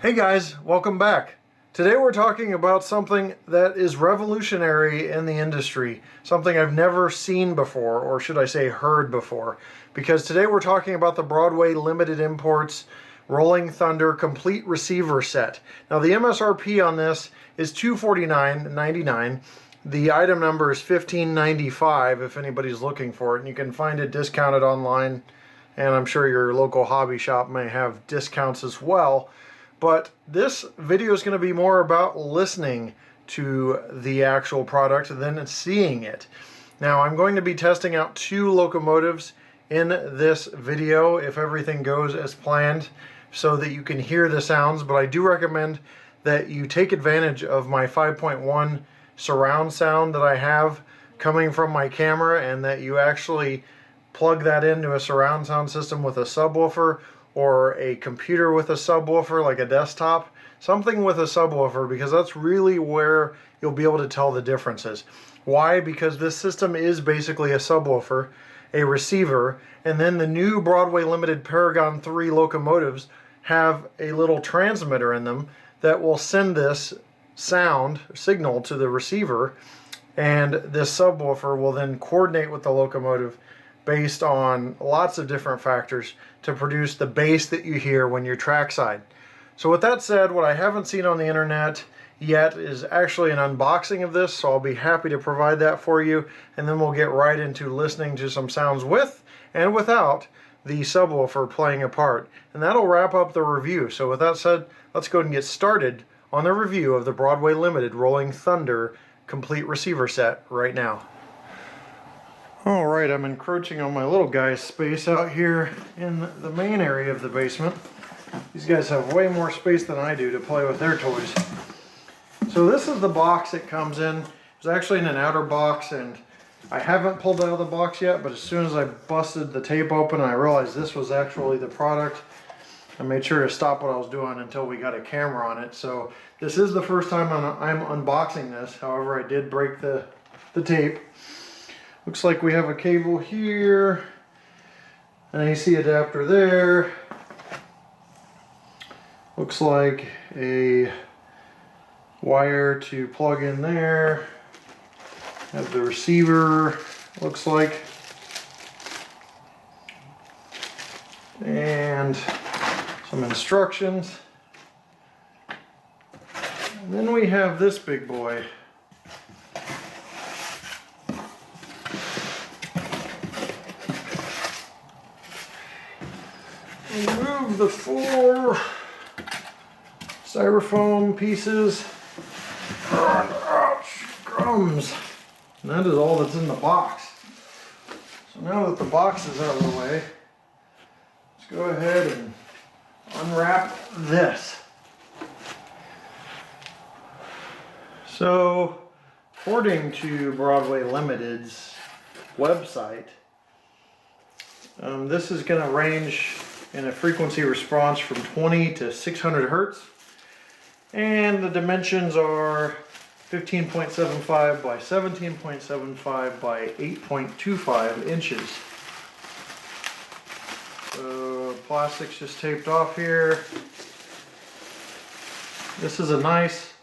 Hey guys, welcome back. Today we're talking about something that is revolutionary in the industry, something I've never seen before, or should I say heard before, because today we're talking about the Broadway Limited Imports Rolling Thunder Complete Receiver Set. Now the MSRP on this is $249.99. The item number is $15.95 if anybody's looking for it, and you can find it discounted online, and I'm sure your local hobby shop may have discounts as well. But this video is going to be more about listening to the actual product than seeing it. Now I'm going to be testing out 2 locomotives in this video if everything goes as planned so that you can hear the sounds, but I do recommend that you take advantage of my 5.1 surround sound that I have coming from my camera, and that you actually plug that into a surround sound system with a subwoofer or a computer with a subwoofer, like a desktop, something with a subwoofer, because that's really where you'll be able to tell the differences. Why? Because this system is basically a subwoofer, a receiver, and then the new Broadway Limited Paragon 3 locomotives have a little transmitter in them that will send this sound signal to the receiver, and this subwoofer will then coordinate with the locomotive based on lots of different factors to produce the bass that you hear when you're trackside. So with that said, what I haven't seen on the internet yet is actually an unboxing of this, so I'll be happy to provide that for you, and then we'll get right into listening to some sounds with and without the subwoofer playing a part. And that'll wrap up the review. So with that said, let's go ahead and get started on the review of the Broadway Limited Rolling Thunder Complete Receiver Set right now. Alright, I'm encroaching on my little guy's space out here in the main area of the basement. These guys have way more space than I do to play with their toys. So this is the box it comes in. It's actually in an outer box, and I haven't pulled it out of the box yet, but as soon as I busted the tape open, I realized this was actually the product. I made sure to stop what I was doing until we got a camera on it. So this is the first time I'm unboxing this. However, I did break the tape. Looks like we have a cable here, an AC adapter there. Looks like a wire to plug in there. Have the receiver, looks like. And some instructions. And then we have this big boy. Remove the 4 styrofoam pieces. Ouch, crumbs. And that is all that's in the box. So now that the box is out of the way, let's go ahead and unwrap this. So, according to Broadway Limited's website, this is going to range in a frequency response from 20 to 600 hertz, and the dimensions are 15.75 by 17.75 by 8.25 inches. So plastic's just taped off here. This is a nice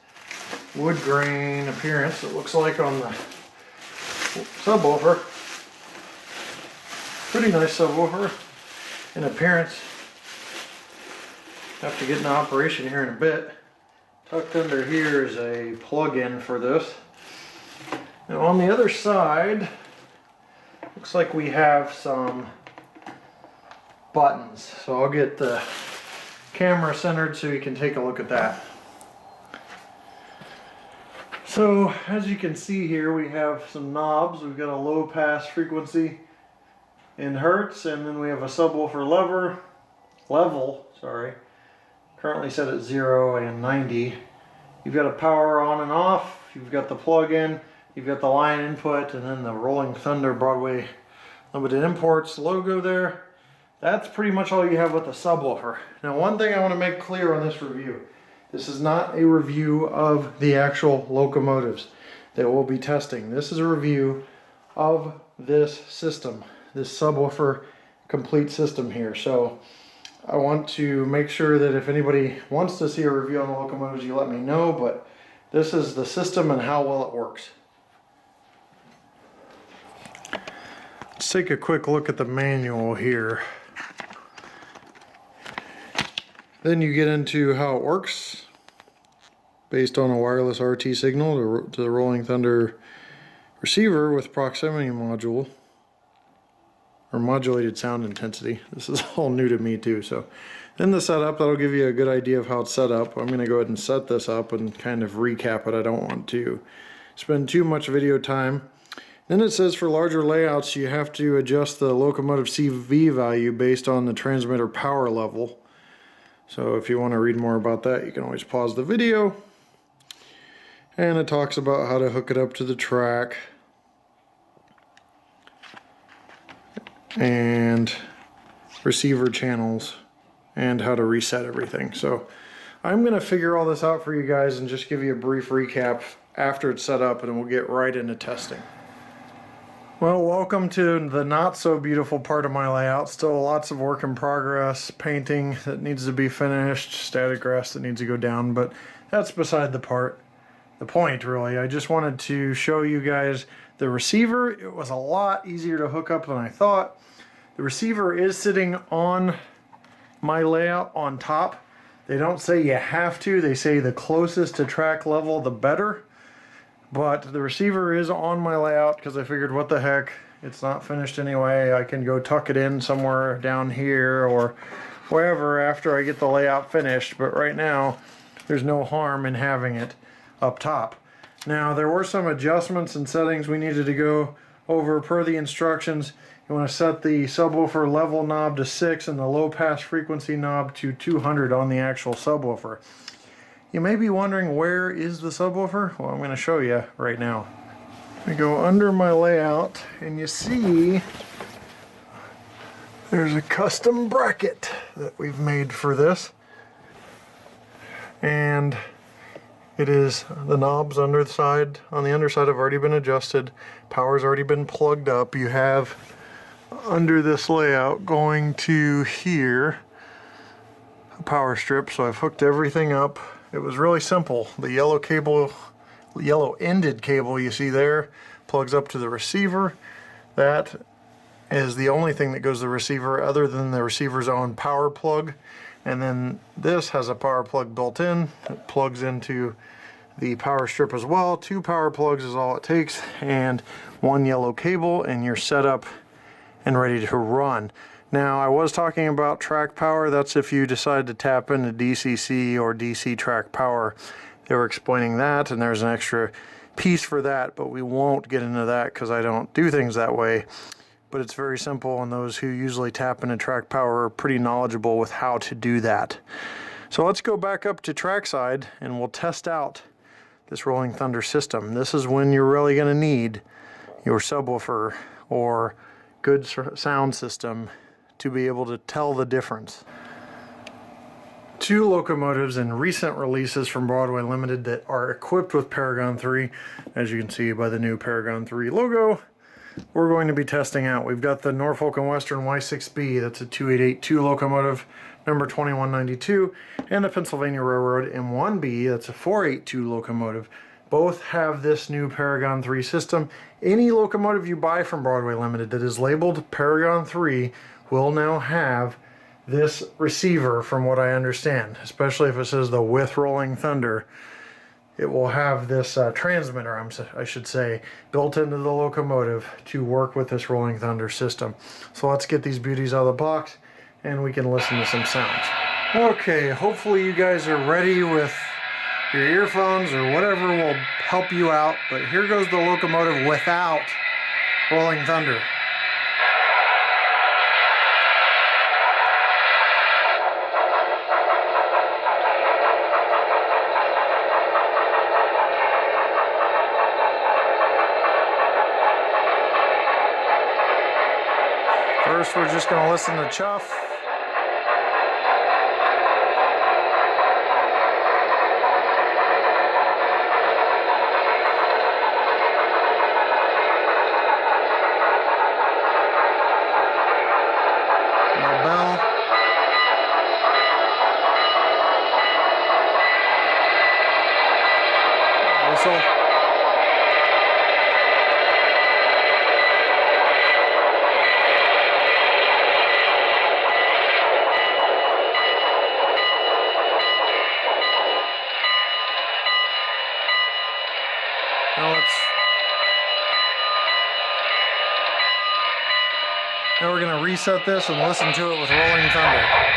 wood grain appearance, it looks like, on the subwoofer. Pretty nice subwoofer in appearance. Have to get into operation here in a bit. Tucked under here is a plug-in for this. Now on the other side, looks like we have some buttons. So I'll get the camera centered so you can take a look at that. So as you can see here, we have some knobs. We've got a low pass frequency in hertz, and then we have a subwoofer level, currently set at 0 and 90. You've got a power on and off, you've got the plug-in, you've got the line input, and then the Rolling Thunder Broadway Limited Imports logo there. That's pretty much all you have with the subwoofer. Now one thing I want to make clear on this review, this is not a review of the actual locomotives that we'll be testing. This is a review of this system, this subwoofer complete system here. So I want to make sure that if anybody wants to see a review on the locomotives, you let me know, but this is the system and how well it works. Let's take a quick look at the manual here. Then you get into how it works based on a wireless RT signal to the Rolling Thunder receiver with proximity module or modulated sound intensity. This is all new to me too. So then the setup, that'll give you a good idea of how it's set up. I'm going to go ahead and set this up and kind of recap it. I don't want to spend too much video time. Then it says for larger layouts you have to adjust the locomotive CV value based on the transmitter power level. So if you want to read more about that, you can always pause the video. And it talks about how to hook it up to the track and receiver channels and how to reset everything. So I'm going to figure all this out for you guys and just give you a brief recap after it's set up, and we'll get right into testing. Well, welcome to the not so beautiful part of my layout. Still lots of work in progress, painting that needs to be finished, static grass that needs to go down, but that's beside the point really. I just wanted to show you guys the receiver. It was a lot easier to hook up than I thought. The receiver is sitting on my layout on top. They don't say you have to, they say the closest to track level the better. But the receiver is on my layout because I figured, what the heck, it's not finished anyway. I can go tuck it in somewhere down here or wherever after I get the layout finished. But right now, there's no harm in having it up top. Now, there were some adjustments and settings we needed to go over per the instructions. You want to set the subwoofer level knob to 6 and the low pass frequency knob to 200 on the actual subwoofer. You may be wondering, where is the subwoofer? Well, I'm going to show you right now. I go under my layout and you see there's a custom bracket that we've made for this. And it is the knobs on the underside have already been adjusted. Power's already been plugged up. You have under this layout going to here a power strip, so I've hooked everything up. It was really simple. The yellow ended cable you see there plugs up to the receiver. That is the only thing that goes to the receiver other than the receiver's own power plug. And then this has a power plug built in. It plugs into the power strip as well. 2 power plugs is all it takes, and 1 yellow cable, and you're set up and ready to run. Now, I was talking about track power. That's if you decide to tap into DCC or DC track power. They were explaining that, and there's an extra piece for that, but we won't get into that because I don't do things that way. But it's very simple, and those who usually tap into track power are pretty knowledgeable with how to do that. So let's go back up to trackside, and we'll test out this Rolling Thunder system. This is when you're really going to need your subwoofer or good sound system to be able to tell the difference. 2 locomotives in recent releases from Broadway Limited that are equipped with Paragon 3, as you can see by the new Paragon 3 logo, we're going to be testing out. We've got the Norfolk and Western Y6B, that's a 2882 locomotive, number 2192, and the Pennsylvania Railroad M1B, that's a 482 locomotive. Both have this new Paragon 3 system. Any locomotive you buy from Broadway Limited that is labeled Paragon 3 will now have this receiver, from what I understand, especially if it says the with Rolling Thunder. It will have this transmitter, I should say, built into the locomotive to work with this Rolling Thunder system. So let's get these beauties out of the box and we can listen to some sounds. Okay, hopefully you guys are ready with your earphones or whatever will help you out, but here goes the locomotive without Rolling Thunder. First, we're just going to listen to chuff. No bell. whistle. Now we're going to reset this and listen to it with rolling thunder.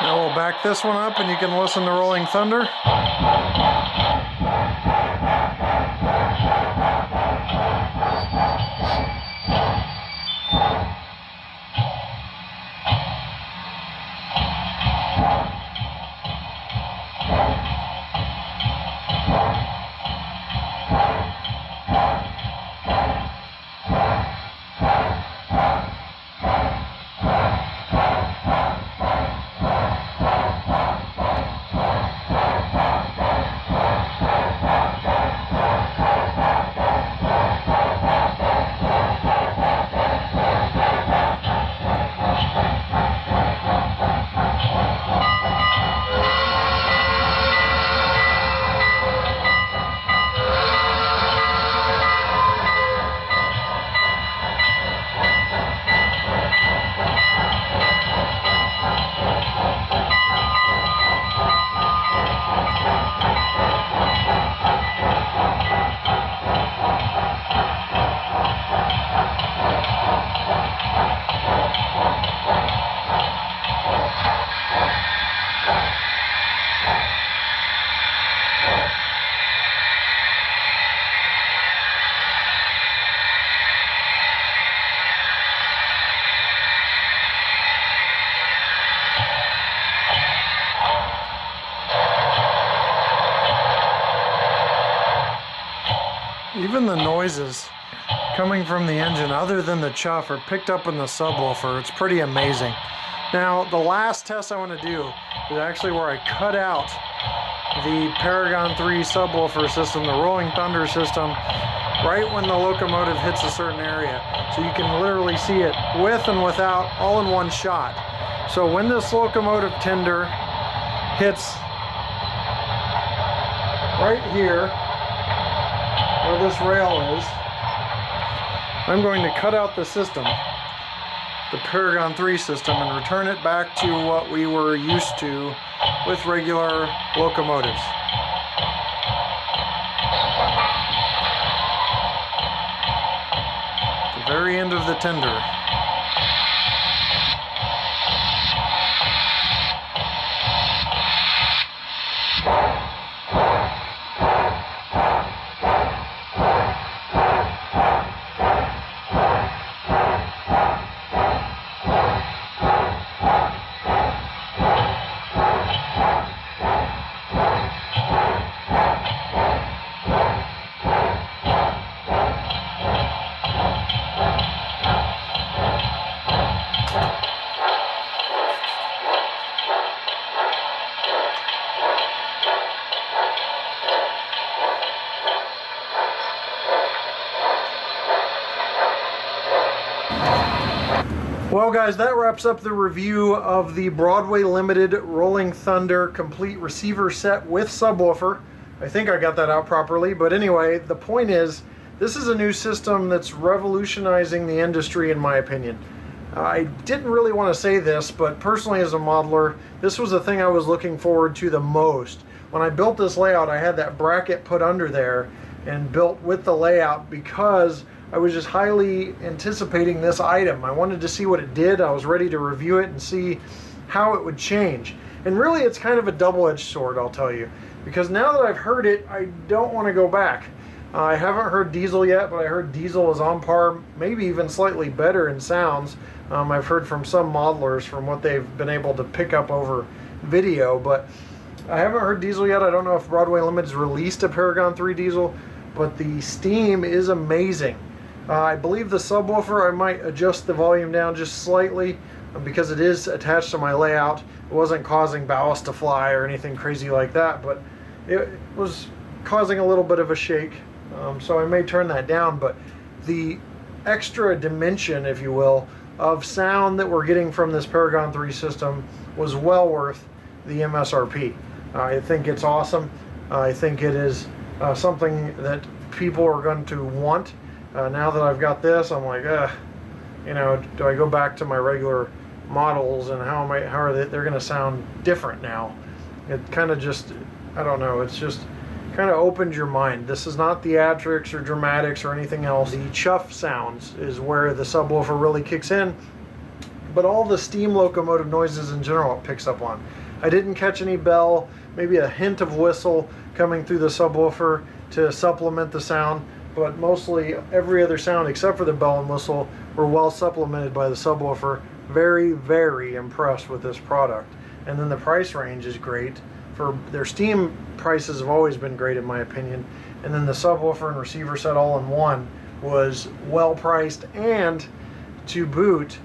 Now we'll back this one up and you can listen to rolling thunder. Even the noises coming from the engine, other than the chuff, are picked up in the subwoofer. It's pretty amazing. Now, the last test I want to do is actually where I cut out the Paragon 3 subwoofer system, the rolling thunder system, right when the locomotive hits a certain area. So you can literally see it with and without all in one shot. So when this locomotive tender hits right here where this rail is, I'm going to cut out the system, the Paragon 3 system, and return it back to what we were used to with regular locomotives. The very end of the tender. Well guys, that wraps up the review of the Broadway Limited Rolling Thunder complete receiver set with subwoofer. I think I got that out properly, but anyway, the point is, this is a new system that's revolutionizing the industry in my opinion. I didn't really want to say this, but personally as a modeler, this was the thing I was looking forward to the most. When I built this layout, I had that bracket put under there and built with the layout because I was just highly anticipating this item. I wanted to see what it did. I was ready to review it and see how it would change. And really it's kind of a double-edged sword, I'll tell you. Because now that I've heard it, I don't want to go back. I haven't heard diesel yet, but I heard diesel is on par, maybe even slightly better in sounds. I've heard from some modelers from what they've been able to pick up over video, but I haven't heard diesel yet. I don't know if Broadway Limited's released a Paragon 3 diesel, but the steam is amazing. I believe the subwoofer, I might adjust the volume down just slightly because it is attached to my layout. It wasn't causing ballast to fly or anything crazy like that, but it was causing a little bit of a shake. So I may turn that down, but the extra dimension, if you will, of sound that we're getting from this Paragon 3 system was well worth the MSRP. I think it's awesome. I think it is something that people are going to want. Now that I've got this, I'm like, you know, do I go back to my regular models and how are they're going to sound different now? It kind of just, I don't know, it's just kind of opened your mind. This is not theatrics or dramatics or anything else. The chuff sounds is where the subwoofer really kicks in, but all the steam locomotive noises in general it picks up on. I didn't catch any bell, maybe a hint of whistle coming through the subwoofer to supplement the sound, but mostly every other sound except for the bell and whistle were well supplemented by the subwoofer. Very, very impressed with this product. And then the price range is great. For their steam prices have always been great in my opinion. And then the subwoofer and receiver set all in one was well priced and to boot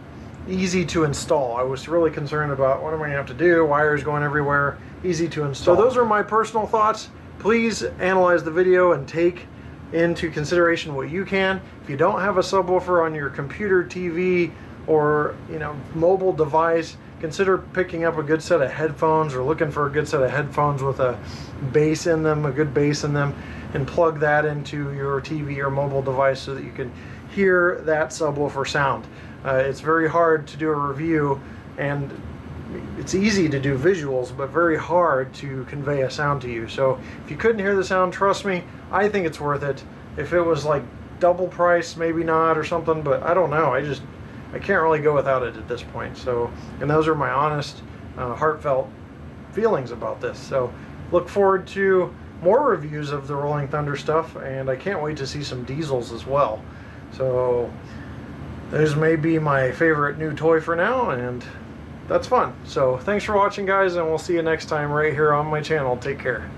easy to install. I was really concerned about what am I going to have to do, wires going everywhere, easy to install. So those are my personal thoughts. Please analyze the video and take into consideration what you can. If you don't have a subwoofer on your computer, TV, or mobile device, consider picking up a good set of headphones or looking for a good set of headphones with a bass in them, a good bass in them, and plug that into your TV or mobile device so that you can hear that subwoofer sound. It's very hard to do a review, and it's easy to do visuals, but very hard to convey a sound to you. So if you couldn't hear the sound, trust me, I think it's worth it. If it was like double price, maybe not or something, but I don't know. I can't really go without it at this point. So, and those are my honest, heartfelt feelings about this. So look forward to more reviews of the Rolling Thunder stuff, and I can't wait to see some diesels as well. So this may be my favorite new toy for now, and that's fun. So thanks for watching guys, and we'll see you next time right here on my channel. Take care.